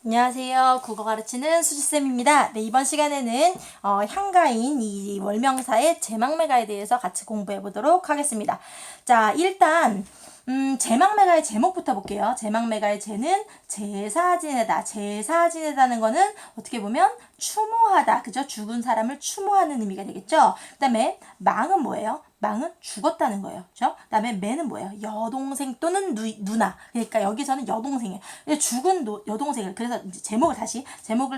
안녕하세요. 국어 가르치는 수지쌤입니다. 네, 이번 시간에는 향가인 이 월명사의 제망매가에 대해서 같이 공부해 보도록 하겠습니다. 자, 일단 제망매가의 제목부터 볼게요. 제망매가의 제는 제사 지내다. 제사 지내다는 거는 어떻게 보면 추모하다. 그죠? 죽은 사람을 추모하는 의미가 되겠죠? 그 다음에 망은 뭐예요? 망은 죽었다는 거예요. 그죠? 그 다음에 매는 뭐예요? 여동생 또는 누나. 그러니까 여기서는 여동생이에요. 죽은 여동생을, 그래서 이제 제목을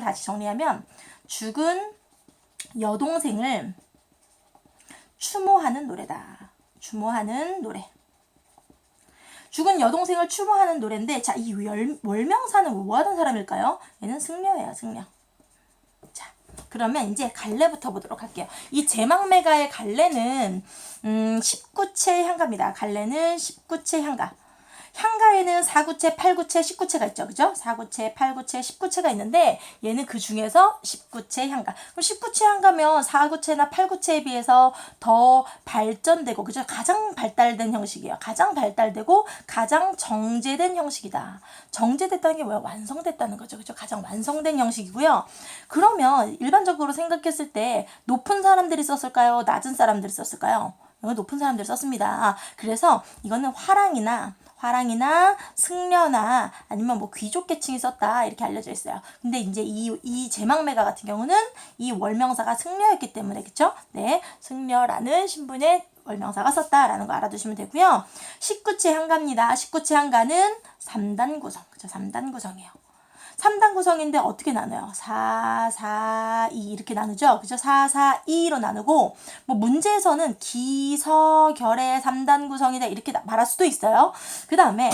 다시 정리하면, 죽은 여동생을 추모하는 노래다. 추모하는 노래. 죽은 여동생을 추모하는 노래인데, 자, 이 월명사는 뭐 하던 사람일까요? 얘는 승려예요, 승려. 자, 그러면 이제 갈래부터 보도록 할게요. 이 제망매가의 갈래는 19채 향가입니다. 갈래는 19채 향가. 향가에는 4구체, 8구체, 19채가 있죠. 그죠? 4구체, 8구체, 19채가 있는데 얘는 그 중에서 19채 향가. 그럼 19채 향가면 4구체나 8구체에 비해서 더 발전되고, 그죠? 가장 발달된 형식이에요. 가장 발달되고 가장 정제된 형식이다. 정제됐다는 게 뭐야? 완성됐다는 거죠. 그죠? 가장 완성된 형식이고요. 그러면 일반적으로 생각했을 때 높은 사람들이 썼을까요? 낮은 사람들이 썼을까요? 이건 높은 사람들이 썼습니다. 그래서 이거는 화랑이나 승려나 아니면 뭐 귀족 계층이 썼다 이렇게 알려져 있어요. 근데 이제 이 제망매가 같은 경우는 이 월명사가 승려였기 때문에, 그쵸? 네, 승려라는 신분의 월명사가 썼다라는 거 알아두시면 되고요. 19채 향가입니다. 19채 향가는 3단 구성, 그쵸? 3단 구성이에요. 3단 구성인데 어떻게 나눠요? 4, 4, 2 이렇게 나누죠? 그죠? 4, 4, 2로 나누고, 뭐 문제에서는 기서결의 3단 구성이다 이렇게 말할 수도 있어요. 그 다음에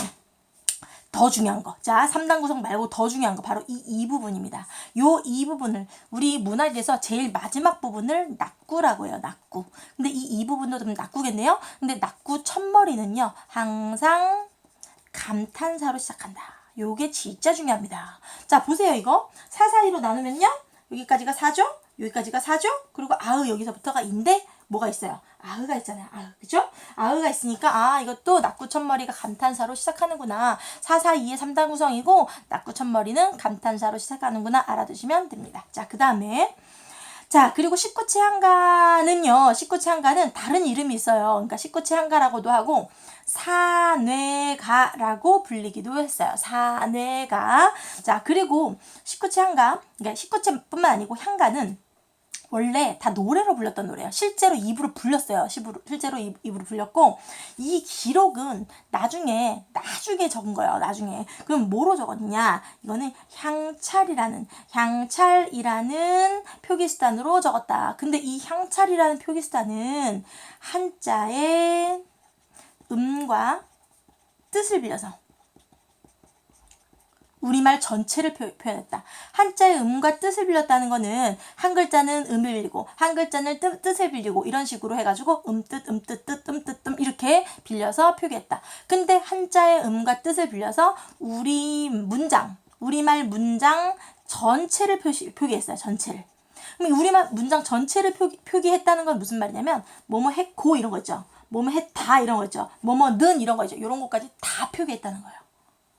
더 중요한 거. 자, 3단 구성 말고 더 중요한 거 바로 이 부분입니다. 이 부분을 우리 문학에서 제일 마지막 부분을 낙구라고 해요. 낙구. 근데 이 부분도 좀 낙구겠네요. 근데 낙구 첫머리는요. 항상 감탄사로 시작한다. 요게 진짜 중요합니다. 자, 보세요. 이거 4, 4, 2로 나누면요. 여기까지가 4죠? 여기까지가 4죠? 그리고 아으 여기서부터가 인데 뭐가 있어요? 아으가 있잖아요. 아으. 그죠? 아으가 있으니까 이것도 낙구 첫머리가 감탄사로 시작하는구나. 4, 4, 2의 3단 구성이고 낙구 첫머리는 감탄사로 시작하는구나 알아두시면 됩니다. 자, 그 다음에 자, 그리고 19채 향가는요. 19채 향가는 다른 이름이 있어요. 그러니까 19채 향가라고도 하고 사뇌가라고 불리기도 했어요. 사뇌가. 자, 그리고 19채 향가, 그러니까 19채뿐만 아니고 향가는 원래 다 노래로 불렸던 노래예요. 실제로 입으로 불렸어요. 실제로 입으로 불렸고, 이 기록은 나중에 적은 거예요. 나중에. 그럼 뭐로 적었냐? 이거는 향찰이라는 표기수단으로 적었다. 근데 이 향찰이라는 표기수단은 한자의 음과 뜻을 빌려서 우리말 전체를 표현했다. 한자의 음과 뜻을 빌렸다는 거는 한 글자는 음을 빌리고 한 글자는 뜻을 빌리고 이런 식으로 해가지고 뜻 이렇게 빌려서 표기했다. 근데 한자의 음과 뜻을 빌려서 우리말 문장 전체를 표기했어요. 전체를. 그럼 우리말 문장 전체를 표기했다는 건 무슨 말이냐면 뭐뭐 했고 이런 거 있죠. 뭐뭐 했다 이런 거 있죠. 뭐뭐는 이런 거 있죠. 이런 것까지 다 표기했다는 거예요.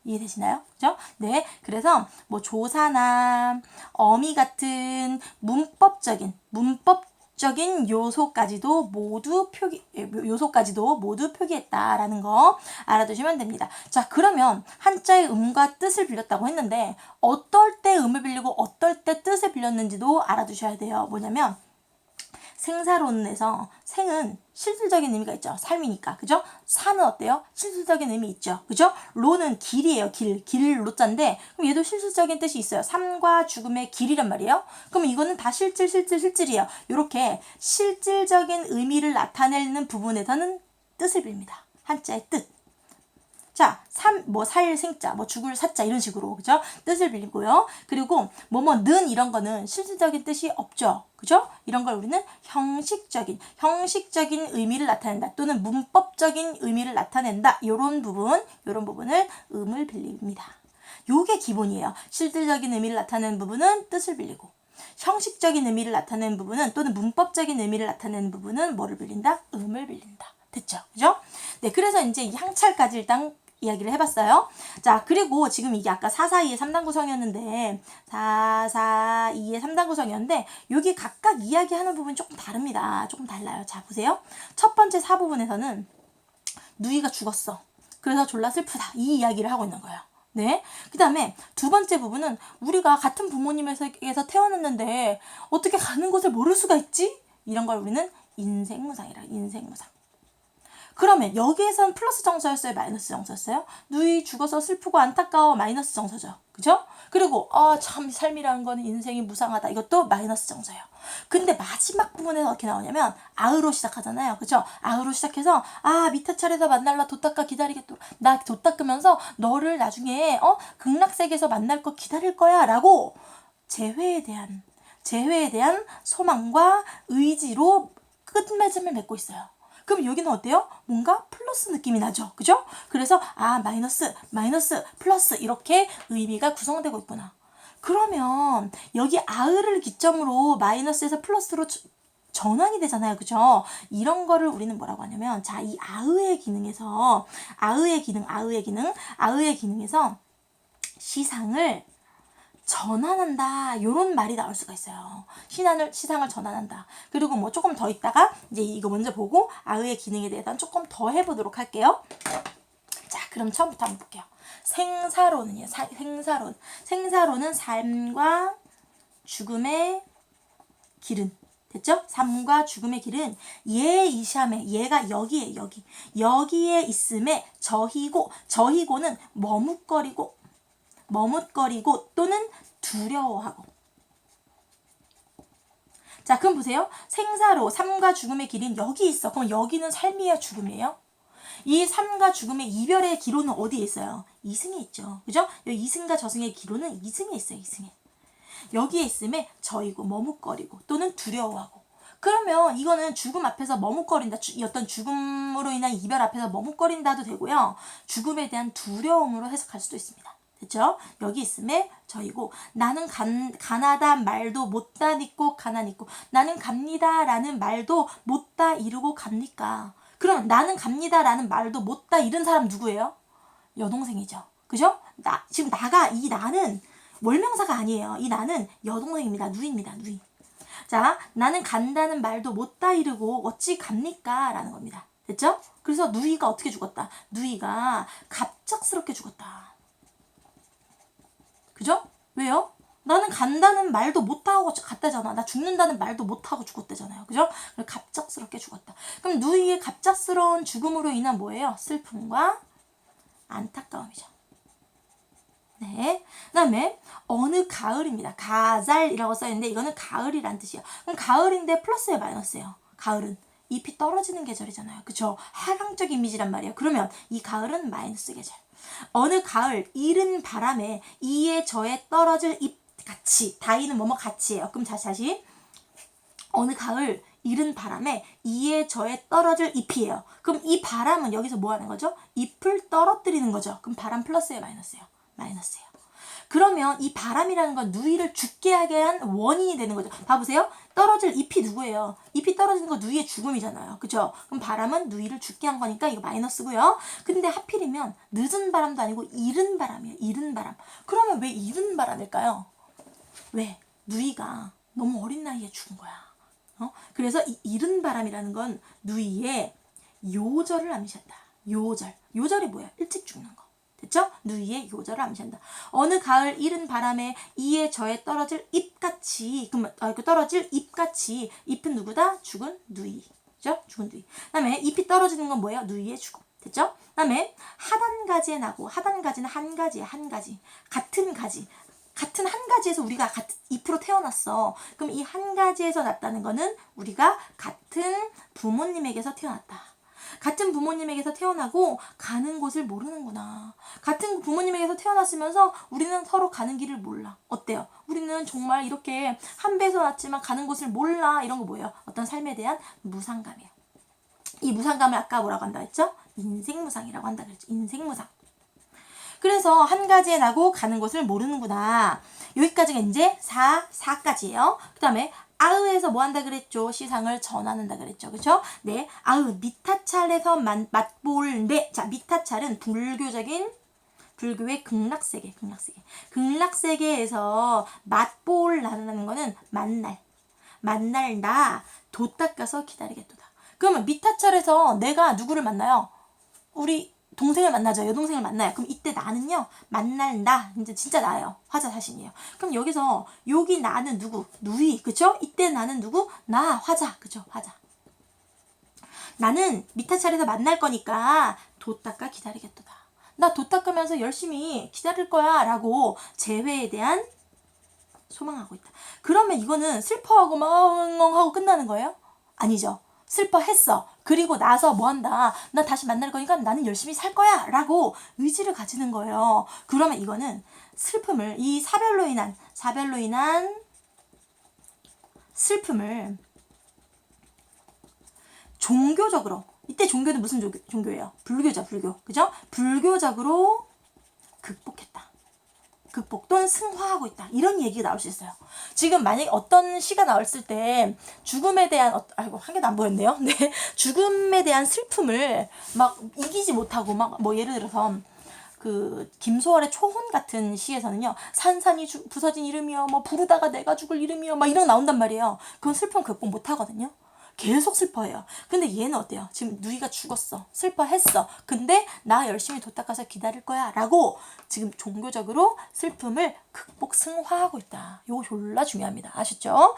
이해되시나요? 그죠? 네. 그래서 뭐 조사나 어미 같은 문법적인 요소까지도 모두 표기했다라는 거 알아두시면 됩니다. 자, 그러면 한자의 음과 뜻을 빌렸다고 했는데 어떨 때 음을 빌리고 어떨 때 뜻을 빌렸는지도 알아두셔야 돼요. 뭐냐면 생사론에서 생은 실질적인 의미가 있죠. 삶이니까. 그죠? 사는 어때요? 실질적인 의미 있죠. 그죠? 로는 길이에요. 로자인데 그럼 얘도 실질적인 뜻이 있어요. 삶과 죽음의 길이란 말이에요. 그럼 이거는 다 실질이에요. 이렇게 실질적인 의미를 나타내는 부분에서는 뜻을 빕니다. 한자의 뜻. 자, 살 생자, 죽을 사자 이런 식으로, 그죠? 뜻을 빌리고요. 그리고 는 이런 거는 실질적인 뜻이 없죠. 그죠? 이런 걸 우리는 형식적인 의미를 나타낸다. 또는 문법적인 의미를 나타낸다. 요런 부분을 음을 빌립니다. 요게 기본이에요. 실질적인 의미를 나타내는 부분은 뜻을 빌리고, 형식적인 의미를 나타내는 부분은 또는 문법적인 의미를 나타내는 부분은 뭐를 빌린다? 음을 빌린다. 됐죠? 그죠? 네, 그래서 이제 향찰까지 일단 이야기를 해봤어요. 자, 그리고 지금 이게 아까 4, 4, 2의 3단 구성이었는데 4, 4, 2의 3단 구성이었는데 여기 각각 이야기하는 부분이 조금 다릅니다. 조금 달라요. 자, 보세요. 첫 번째 4부분에서는 누이가 죽었어. 그래서 졸라 슬프다. 이 이야기를 하고 있는 거예요. 네. 그 다음에 두 번째 부분은 우리가 같은 부모님에서 태어났는데 어떻게 가는 곳을 모를 수가 있지? 이런 걸 우리는 인생무상이라 인생무상. 그러면 여기에선 플러스 정서였어요? 마이너스 정서였어요? 누이 죽어서 슬프고 안타까워 마이너스 정서죠. 그죠? 그리고 참 삶이라는 거는 인생이 무상하다. 이것도 마이너스 정서예요. 근데 마지막 부분에서 어떻게 나오냐면 아으로 시작하잖아요. 그죠? 아으로 시작해서 미타 차례에서 만날라 도닦아 기다리겠도록 나 도닦으면서 너를 나중에 극락세계에서 만날 거 기다릴 거야 라고 재회에 대한 소망과 의지로 끝맺음을 맺고 있어요. 그럼 여기는 어때요? 뭔가 플러스 느낌이 나죠. 그죠? 그래서 마이너스, 플러스 이렇게 의미가 구성되고 있구나. 그러면 여기 아으를 기점으로 마이너스에서 플러스로 전환이 되잖아요. 그죠? 이런 거를 우리는 뭐라고 하냐면 자, 이 아으의 기능에서 시상을 전환한다. 요런 말이 나올 수가 있어요. 시상을 전환한다. 그리고 뭐 조금 더 있다가 이제 이거 먼저 보고 아의 기능에 대해서 조금 더 해보도록 할게요. 자, 그럼 처음부터 한번 볼게요. 생사론은요. 생사론은 삶과 죽음의 길은 됐죠? 삶과 죽음의 길은 예이샴에 얘가 여기에 있음에 저희고는 머뭇거리고 또는 두려워하고. 자, 그럼 보세요. 생사로 삶과 죽음의 길은 여기 있어. 그럼 여기는 삶이에요, 죽음이에요? 이 삶과 죽음의 이별의 기로는 어디에 있어요? 이승에 있죠. 그죠? 여기 이승과 저승의 기로는 이승에 있어요. 이승에. 여기에 있음에 저이고 머뭇거리고 또는 두려워하고. 그러면 이거는 죽음 앞에서 머뭇거린다. 어떤 죽음으로 인한 이별 앞에서 머뭇거린다도 되고요. 죽음에 대한 두려움으로 해석할 수도 있습니다. 됐죠? 여기 있음에 저이고 나는 가나다 말도 못다 잊고 가난 있고 나는 갑니다 라는 말도 못다 이루고 갑니까? 그럼 나는 갑니다 라는 말도 못다 이룬 사람 누구예요? 여동생이죠. 그죠? 지금 이 나는 월명사가 아니에요. 이 나는 여동생입니다. 누이입니다. 누이. 자, 나는 간다는 말도 못다 이루고 어찌 갑니까? 라는 겁니다. 됐죠? 그래서 누이가 어떻게 죽었다? 누이가 갑작스럽게 죽었다. 그죠? 왜요? 나는 간다는 말도 못하고 갔다잖아. 나 죽는다는 말도 못하고 죽었대잖아요. 그죠? 갑작스럽게 죽었다. 그럼 누이의 갑작스러운 죽음으로 인한 뭐예요? 슬픔과 안타까움이죠. 네. 그 다음에 어느 가을입니다. 가잘이라고 써있는데 이거는 가을이란 뜻이에요. 그럼 가을인데 플러스예요, 마이너스예요? 가을은 잎이 떨어지는 계절이잖아요. 그쵸? 하강적 이미지란 말이에요. 그러면 이 가을은 마이너스 계절. 어느 가을 이른 바람에 이에 저에 떨어질 잎같이 다이는 뭐뭐 같이예요. 그럼 다시 어느 가을 이른 바람에 이에 저에 떨어질 잎이에요. 그럼 이 바람은 여기서 뭐 하는 거죠? 잎을 떨어뜨리는 거죠. 그럼 바람 플러스예요, 마이너스예요? 마이너스예요. 그러면 이 바람이라는 건 누이를 죽게 하게 한 원인이 되는 거죠. 봐보세요. 떨어질 잎이 누구예요? 잎이 떨어지는 거 누이의 죽음이잖아요. 그죠? 그럼 바람은 누이를 죽게 한 거니까 이거 마이너스고요. 근데 하필이면 늦은 바람도 아니고 이른 바람이에요. 이른 바람. 그러면 왜 이른 바람일까요? 왜? 누이가 너무 어린 나이에 죽은 거야. 그래서 이 이른 바람이라는 건 누이의 요절을 암시한다. 요절이 뭐야? 일찍 죽는 거. 됐죠? 누이의 요절을 암시한다. 어느 가을 이른 바람에 이에 저에 떨어질 잎같이 떨어질 잎같이 잎은 누구다? 죽은 누이. 그죠? 죽은 누이. 그다음에 잎이 떨어지는 건 뭐예요? 누이의 죽음. 됐죠? 그다음에 하단가지에 나고 하단가지는 한 가지야. 한 가지. 같은 한 가지에서 우리가 같은 잎으로 태어났어. 그럼 이 한 가지에서 났다는 거는 우리가 같은 부모님에게서 태어났다. 같은 부모님에게서 태어나고 가는 곳을 모르는구나. 같은 부모님에게서 태어났으면서 우리는 서로 가는 길을 몰라. 어때요? 우리는 정말 이렇게 한 배에서 났지만 가는 곳을 몰라. 이런 거 뭐예요? 어떤 삶에 대한 무상감이에요. 이 무상감을 아까 뭐라고 한다 했죠? 인생무상이라고 한다 그랬죠. 인생무상. 그래서 한 가지에 나고 가는 곳을 모르는구나. 여기까지가 이제 4까지예요. 그 다음에 아으에서 뭐 한다 그랬죠? 시상을 전환한다 그랬죠. 그쵸? 네. 아으, 미타찰에서 맛볼래. 자, 미타찰은 불교의 극락세계. 극락세계에서 맛볼라는 거는 만날 나 도 닦아서 기다리겠도다. 그러면 미타찰에서 내가 누구를 만나요? 우리 동생을 만나죠. 여동생을 만나요. 그럼 이때 나는요, 만날 나, 이제 진짜 나예요. 화자 자신이에요. 그럼 여기서 여기 나는 누구? 누이. 그쵸? 이때 나는 누구? 나, 화자. 그쵸? 화자. 나는 미타찰에서 만날 거니까 도 닦아 기다리겠도다. 나 도 닦으면서 열심히 기다릴 거야 라고 재회에 대한 소망하고 있다. 그러면 이거는 슬퍼하고 막 엉엉하고 끝나는 거예요? 아니죠. 슬퍼했어. 그리고 나서 뭐 한다. 나 다시 만날 거니까 나는 열심히 살 거야 라고 의지를 가지는 거예요. 그러면 이거는 슬픔을, 이 사별로 인한 슬픔을 종교적으로, 이때 종교는 무슨 종교예요? 불교죠. 그죠? 불교적으로 극복했다. 극복 또는 승화하고 있다. 이런 얘기가 나올 수 있어요. 지금 만약에 어떤 시가 나왔을 때 죽음에 대한 아이고 한 개도 안 보였네요. 네. 죽음에 대한 슬픔을 막 이기지 못하고 막 뭐 예를 들어서 그 김소월의 초혼 같은 시에서는요. 산산이 부서진 이름이요. 뭐 부르다가 내가 죽을 이름이요. 막 이런 거 나온단 말이에요. 그건 슬픔 극복 못 하거든요. 계속 슬퍼해요. 근데 얘는 어때요? 지금 누이가 죽었어. 슬퍼했어. 근데 나 열심히 도 닦아서 기다릴 거야. 라고 지금 종교적으로 슬픔을 극복, 승화하고 있다. 이거 졸라 중요합니다. 아셨죠?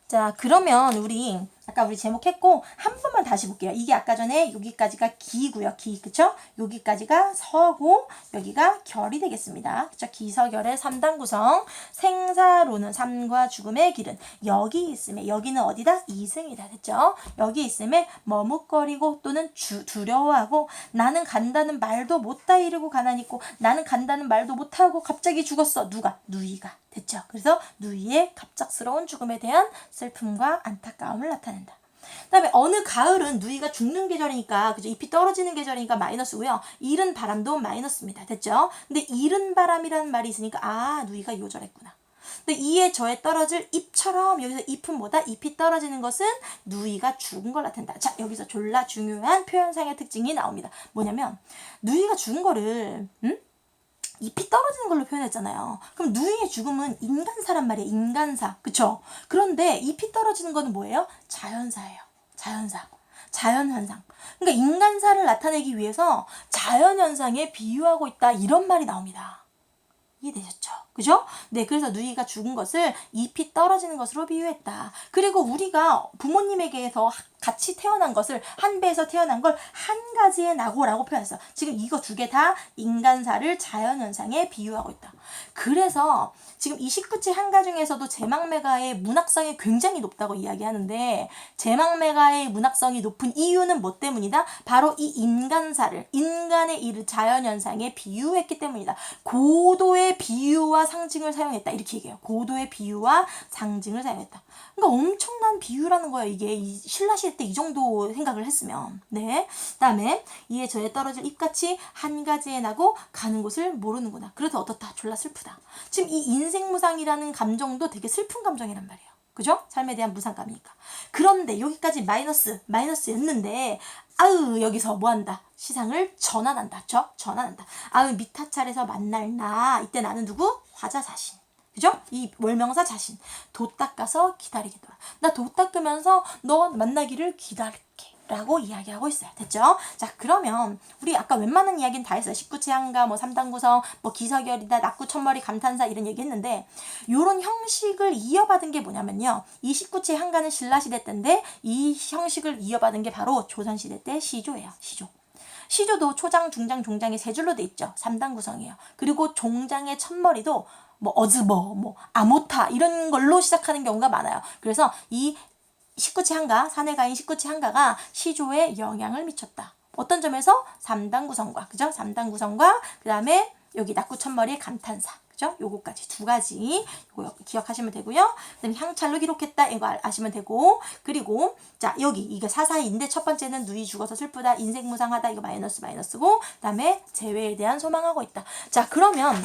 자, 그러면 우리 아까 우리 제목했고 한 번만 다시 볼게요. 이게 아까 전에 여기까지가 기고요. 기, 그쵸? 여기까지가 서고 여기가 결이 되겠습니다. 그쵸? 기서결의 3단 구성. 생사로는 삶과 죽음의 길은 여기 있음에, 여기는 어디다? 이승이다. 됐죠? 여기 있음에 머뭇거리고 또는 두려워하고 나는 간다는 말도 못다 이르고 가난히 있고 나는 간다는 말도 못하고 갑자기 죽었어. 누가? 누이가. 됐죠? 그래서 누이의 갑작스러운 죽음에 대한 슬픔과 안타까움을 나타낸다. 그 다음에 어느 가을은 누이가 죽는 계절이니까, 그죠? 잎이 떨어지는 계절이니까 마이너스고요. 이른 바람도 마이너스입니다. 됐죠? 근데 이른 바람이라는 말이 있으니까 아, 누이가 요절했구나. 근데 이에 저에 떨어질 잎처럼 여기서 잎은 뭐다? 잎이 떨어지는 것은 누이가 죽은 걸 나타낸다. 자, 여기서 졸라 중요한 표현상의 특징이 나옵니다. 뭐냐면 누이가 죽은 거를 잎이 떨어지는 걸로 표현했잖아요. 그럼 누이의 죽음은 인간사란 말이에요. 인간사. 그쵸? 그런데 잎이 떨어지는 거는 뭐예요? 자연사예요. 자연사. 자연현상. 그러니까 인간사를 나타내기 위해서 자연현상에 비유하고 있다. 이런 말이 나옵니다. 이해되셨죠? 그죠? 네, 그래서 누이가 죽은 것을 잎이 떨어지는 것으로 비유했다. 그리고 우리가 부모님에게서 같이 태어난 것을 한 배에서 태어난 걸 한 가지의 낙오라고 표현했어. 지금 이거 두 개 다 인간사를 자연현상에 비유하고 있다. 그래서 지금 이 19치 한가 중에서도 제망매가의 문학성이 굉장히 높다고 이야기하는데 제망매가의 문학성이 높은 이유는 뭐 때문이다? 바로 이 인간사를, 인간의 이 자연현상에 비유했기 때문이다. 고도의 비유와 상징을 사용했다. 이렇게 얘기해요. 고도의 비유와 상징을 사용했다. 그러니까 엄청난 비유라는 거예요. 이게 신라시대 때 이 정도 생각을 했으면. 네. 그다음에 이에 저에 떨어질 잎같이 한 가지에 나고 가는 곳을 모르는구나. 그래도 어떻다? 졸라 슬프다. 지금 이 인생무상이라는 감정도 되게 슬픈 감정이란 말이에요. 그죠? 삶에 대한 무상감이니까. 그런데 여기까지 마이너스였는데 아으 여기서 뭐한다? 시상을 전환한다. 전환한다. 아으 미타찰에서 만날 나. 이때 나는 누구? 화자 자신. 그죠? 이 월명사 자신. 도 닦아서 기다리겠더라. 나 도 닦으면서 너 만나기를 기다릴게. 라고 이야기하고 있어요. 됐죠? 자, 그러면 우리 아까 웬만한 이야기는 다 했어요. 19치 한가, 뭐 3단 구성, 뭐 기서결이다, 낙구 천머리, 감탄사 이런 얘기 했는데 요런 형식을 이어받은 게 뭐냐면요. 이 19치 한가는 신라시대 때인데 이 형식을 이어받은 게 바로 조선시대 때 시조예요. 시조도 초장, 중장, 종장이 세 줄로 돼 있죠. 3단 구성이에요. 그리고 종장의 첫머리도 뭐 어즈버, 뭐 아모타 이런 걸로 시작하는 경우가 많아요. 그래서 이 19치 한가, 사내가인 19치 한가가 시조에 영향을 미쳤다. 어떤 점에서 3단 구성과, 그죠? 3단 구성과 그 다음에 여기 낙구 첫머리의 감탄사, 그죠? 요거까지 두 가지 요거 기억하시면 되고요. 그다음에 향찰로 기록했다 이거 아시면 되고 그리고 자 여기 이게 사사인데 첫 번째는 누이 죽어서 슬프다, 인생 무상하다 이거 마이너스고 그다음에 재회에 대한 소망하고 있다. 자 그러면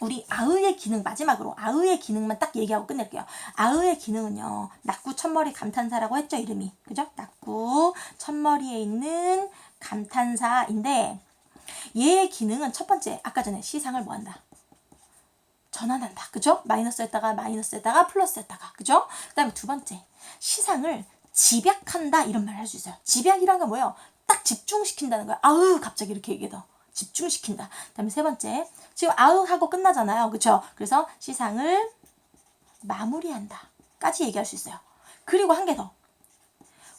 우리 아의의 기능, 마지막으로 아의의 기능만 딱 얘기하고 끝낼게요. 아의의 기능은요, 낙구 첫머리 감탄사라고 했죠, 이름이. 그죠? 낙구 첫머리에 있는 감탄사인데, 얘의 기능은 첫 번째, 아까 전에 시상을 뭐 한다? 전환한다. 그죠? 마이너스였다가 플러스였다가. 그죠? 그 다음에 두 번째, 시상을 집약한다. 이런 말을 할 수 있어요. 집약이란 건 뭐예요? 딱 집중시킨다는 거야. 아우, 갑자기 이렇게 얘기해서. 집중시킨다. 그 다음에 세 번째, 지금 아우 하고 끝나잖아요. 그쵸? 그래서 시상을 마무리한다. 까지 얘기할 수 있어요. 그리고 한 개 더.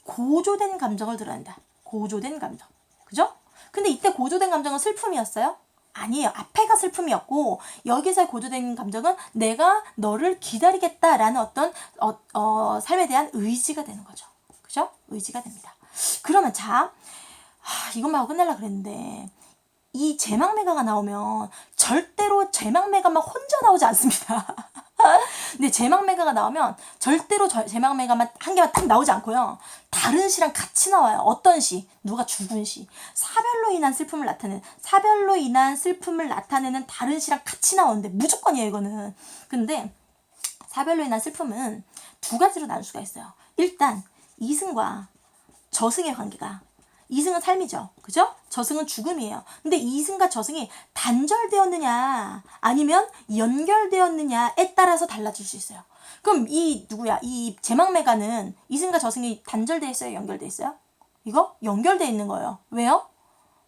고조된 감정을 드러낸다. 고조된 감정. 그죠? 근데 이때 고조된 감정은 슬픔이었어요? 아니에요. 앞에가 슬픔이었고 여기서의 고조된 감정은 내가 너를 기다리겠다라는 어떤 삶에 대한 의지가 되는 거죠. 그죠? 의지가 됩니다. 그러면 자, 이것만 하고 끝내려고 그랬는데 이 제망매가가 나오면 절대로 제망매가만 혼자 나오지 않습니다. 근데 제망매가가 나오면 절대로 제망매가만 한 개만 딱 나오지 않고요. 다른 시랑 같이 나와요. 어떤 시? 누가 죽은 시. 사별로 인한 슬픔을 나타내는 다른 시랑 같이 나오는데 무조건이에요, 이거는. 근데 사별로 인한 슬픔은 두 가지로 나눌 수가 있어요. 일단 이승과 저승의 관계가, 이승은 삶이죠. 그죠? 저승은 죽음이에요. 근데 이승과 저승이 단절되었느냐 아니면 연결되었느냐에 따라서 달라질 수 있어요. 그럼 이 제망매가는 이승과 저승이 단절돼 있어요? 연결돼 있어요? 이거 연결돼 있는 거예요. 왜요?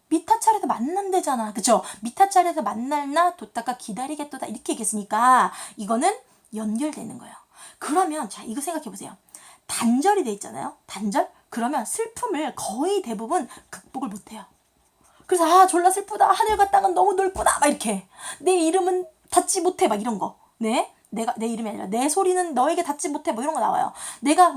미타찰에서 만난대잖아. 그쵸? 미타찰에서 만날나 도타가 기다리겠도다 이렇게 얘기했으니까 이거는 연결되는 거예요. 그러면 자, 이거 생각해 보세요. 단절이 돼 있잖아요. 단절? 그러면 슬픔을 거의 대부분 극복을 못해요. 그래서 졸라 슬프다. 하늘과 땅은 너무 넓구나. 막 이렇게. 내 이름은 닿지 못해. 막 이런 거. 네? 내 이름이 아니라 내 소리는 너에게 닿지 못해. 뭐 이런 거 나와요. 내가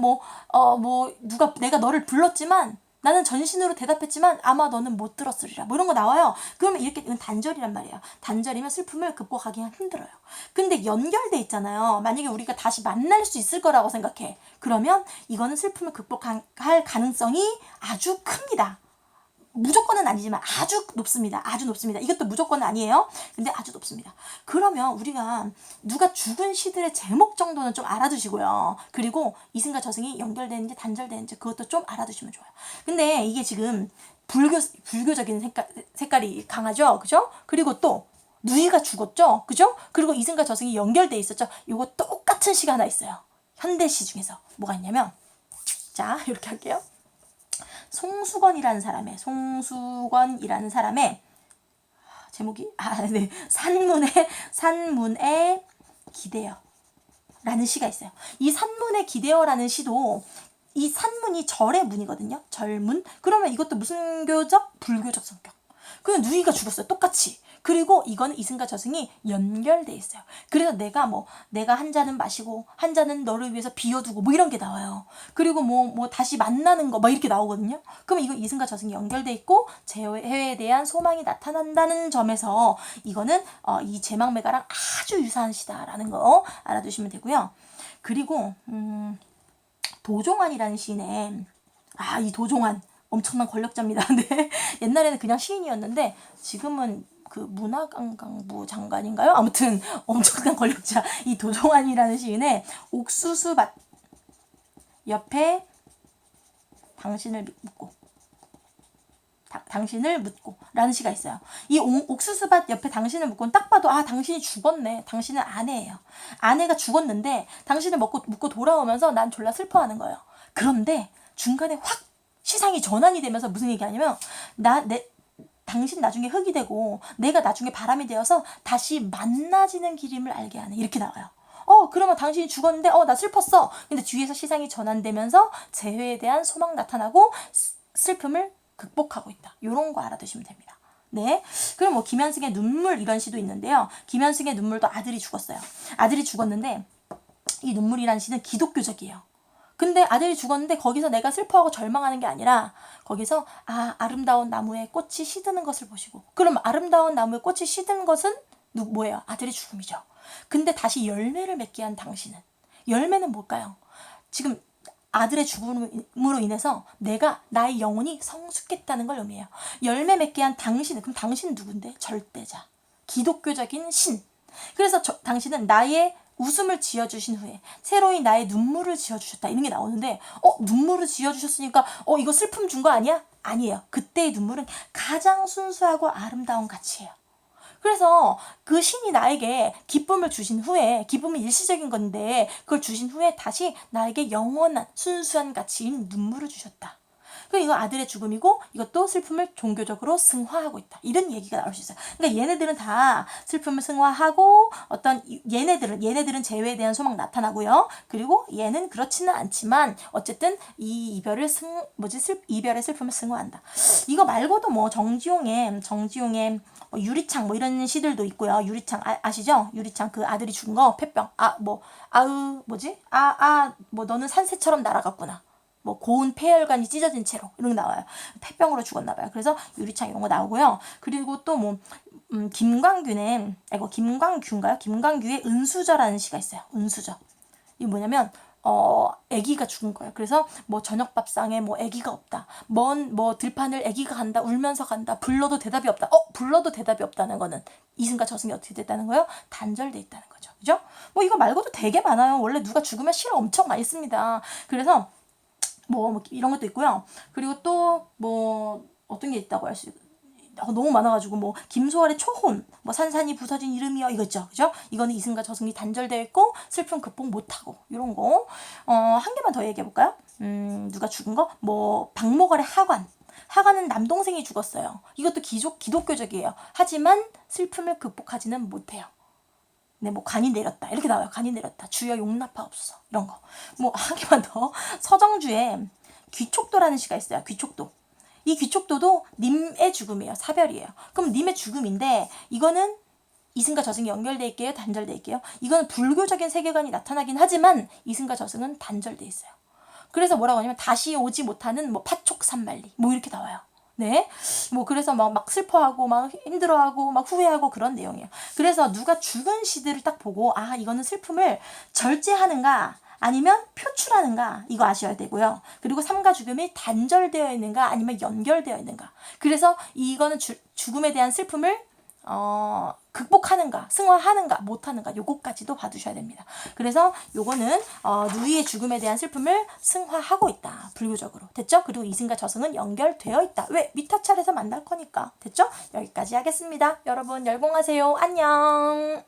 내가 너를 불렀지만 나는 전신으로 대답했지만 아마 너는 못 들었으리라. 뭐 이런 거 나와요. 그러면 이건 단절이란 말이에요. 단절이면 슬픔을 극복하기가 힘들어요. 근데 연결돼 있잖아요. 만약에 우리가 다시 만날 수 있을 거라고 생각해. 그러면 이거는 슬픔을 극복할 가능성이 아주 큽니다. 무조건은 아니지만 아주 높습니다. 아주 높습니다. 이것도 무조건은 아니에요. 근데 아주 높습니다. 그러면 우리가 누가 죽은 시들의 제목 정도는 좀 알아두시고요. 그리고 이승과 저승이 연결되는지 단절되는지 그것도 좀 알아두시면 좋아요. 근데 이게 지금 불교적인 색깔이 강하죠. 그죠? 그리고 또 누이가 죽었죠. 그죠? 그리고 이승과 저승이 연결돼 있었죠. 이거 똑같은 시가 하나 있어요. 현대시 중에서 뭐가 있냐면, 자, 이렇게 할게요. 송수건이라는 사람의 제목이 산문의 기대어 라는 시가 있어요. 이 산문의 기대어라는 시도 이 산문이 절의 문이거든요. 절문. 그러면 이것도 무슨 교적? 불교적 성격. 그 누이가 죽었어요. 똑같이. 그리고 이거는 이승과 저승이 연결돼 있어요. 그래서 내가 한 잔은 마시고 한 잔은 너를 위해서 비워두고 뭐 이런 게 나와요. 그리고 다시 만나는 거 막 이렇게 나오거든요. 그러면 이거 이승과 저승이 연결돼 있고 재회에 대한 소망이 나타난다는 점에서 이거는 이 제망매가랑 아주 유사한 시다라는 거 알아두시면 되고요. 그리고 도종환이라는 시인의 이 도종환 엄청난 권력자입니다. 네. 옛날에는 그냥 시인이었는데 지금은 그 문화관광부 장관인가요? 아무튼 엄청난 권력자 이 도종환이라는 시인의 옥수수밭 옆에 당신을 묻고 라는 시가 있어요. 이 옥수수밭 옆에 당신을 묻고는 딱 봐도 당신이 죽었네. 당신은 아내예요. 아내가 죽었는데 당신을 묻고 돌아오면서 난 졸라 슬퍼하는 거예요. 그런데 중간에 확 시상이 전환이 되면서 무슨 얘기하냐면 당신 나중에 흙이 되고 내가 나중에 바람이 되어서 다시 만나지는 길임을 알게 하네. 이렇게 나와요. 그러면 당신이 죽었는데 나 슬펐어. 근데 뒤에서 시상이 전환되면서 재회에 대한 소망 나타나고 슬픔을 극복하고 있다. 이런 거 알아두시면 됩니다. 네. 그럼 김현승의 눈물 이런 시도 있는데요. 김현승의 눈물도 아들이 죽었어요. 아들이 죽었는데 이 눈물이라는 시는 기독교적이에요. 근데 아들이 죽었는데 거기서 내가 슬퍼하고 절망하는 게 아니라 거기서 아름다운 나무에 꽃이 시드는 것을 보시고, 그럼 아름다운 나무에 꽃이 시드는 것은 뭐예요? 아들의 죽음이죠. 근데 다시 열매를 맺게 한 당신은, 열매는 뭘까요? 지금 아들의 죽음으로 인해서 나의 영혼이 성숙했다는 걸 의미해요. 열매 맺게 한 당신은, 그럼 당신은 누군데? 절대자, 기독교적인 신, 그래서 당신은 나의 웃음을 지어주신 후에 새로이 나의 눈물을 지어주셨다 이런 게 나오는데 눈물을 지어주셨으니까 이거 슬픔 준 거 아니야? 아니에요. 그때의 눈물은 가장 순수하고 아름다운 가치예요. 그래서 그 신이 나에게 기쁨을 주신 후에, 기쁨은 일시적인 건데 그걸 주신 후에 다시 나에게 영원한 순수한 가치인 눈물을 주셨다. 그럼 이거 아들의 죽음이고 이것도 슬픔을 종교적으로 승화하고 있다. 이런 얘기가 나올 수 있어요. 그러니까 얘네들은 다 슬픔을 승화하고 어떤 얘네들은 재회에 대한 소망 나타나고요. 그리고 얘는 그렇지는 않지만 어쨌든 이 이별의 슬픔을 승화한다. 이거 말고도 뭐 정지용의 유리창 뭐 이런 시들도 있고요. 유리창 아시죠? 유리창 그 아들이 죽은 거 폐병 뭐 너는 산새처럼 날아갔구나. 뭐 고운 폐혈관이 찢어진 채로 이런 거 나와요. 폐병으로 죽었나 봐요. 그래서 유리창 이런 거 나오고요. 그리고 또 뭐 김광규의 은수저라는 시가 있어요. 은수저. 이게 뭐냐면 아기가 죽은 거예요. 그래서 뭐 저녁밥상에 뭐 아기가 없다. 뭐 들판을 아기가 간다. 울면서 간다. 불러도 대답이 없다. 불러도 대답이 없다는 거는 이승과 저승이 어떻게 됐다는 거예요? 단절돼 있다는 거죠. 그죠? 뭐 이거 말고도 되게 많아요. 원래 누가 죽으면 시를 엄청 많이 씁니다. 그래서 뭐 이런 것도 있고요. 그리고 또 뭐 어떤 게 있다고 할 수 너무 많아가지고 뭐 김소월의 초혼, 뭐 산산이 부서진 이름이여 이거 있죠, 그죠? 이거는 이승과 저승이 단절되어 있고 슬픔 극복 못하고 이런 거. 한 개만 더 얘기해 볼까요? 누가 죽은 거? 뭐 박목월의 하관은 남동생이 죽었어요. 이것도 기독교적이에요. 하지만 슬픔을 극복하지는 못해요. 네, 뭐 관이 내렸다 이렇게 나와요. 관이 내렸다. 주여 용납하옵소서 이런 거. 뭐 한 개만 더. 서정주의 귀촉도라는 시가 있어요. 귀촉도. 이 귀촉도도 님의 죽음이에요. 사별이에요. 그럼 님의 죽음인데 이거는 이승과 저승이 연결돼 있게요, 단절돼 있게요. 이거는 불교적인 세계관이 나타나긴 하지만 이승과 저승은 단절돼 있어요. 그래서 뭐라고 하냐면 다시 오지 못하는 뭐 파촉산만리 뭐 이렇게 나와요. 네, 뭐 그래서 막 슬퍼하고 막 힘들어하고 막 후회하고 그런 내용이에요. 그래서 누가 죽은 시들을 딱 보고 이거는 슬픔을 절제하는가 아니면 표출하는가 이거 아셔야 되고요. 그리고 삶과 죽음이 단절되어 있는가 아니면 연결되어 있는가. 그래서 이거는 죽음에 대한 슬픔을 극복하는가 승화하는가 못하는가 요거까지도 봐두셔야 됩니다. 그래서 요거는 누이의 죽음에 대한 슬픔을 승화하고 있다. 불교적으로. 됐죠? 그리고 이승과 저승은 연결되어 있다. 왜? 미타찰에서 만날 거니까. 됐죠? 여기까지 하겠습니다. 여러분 열공하세요. 안녕.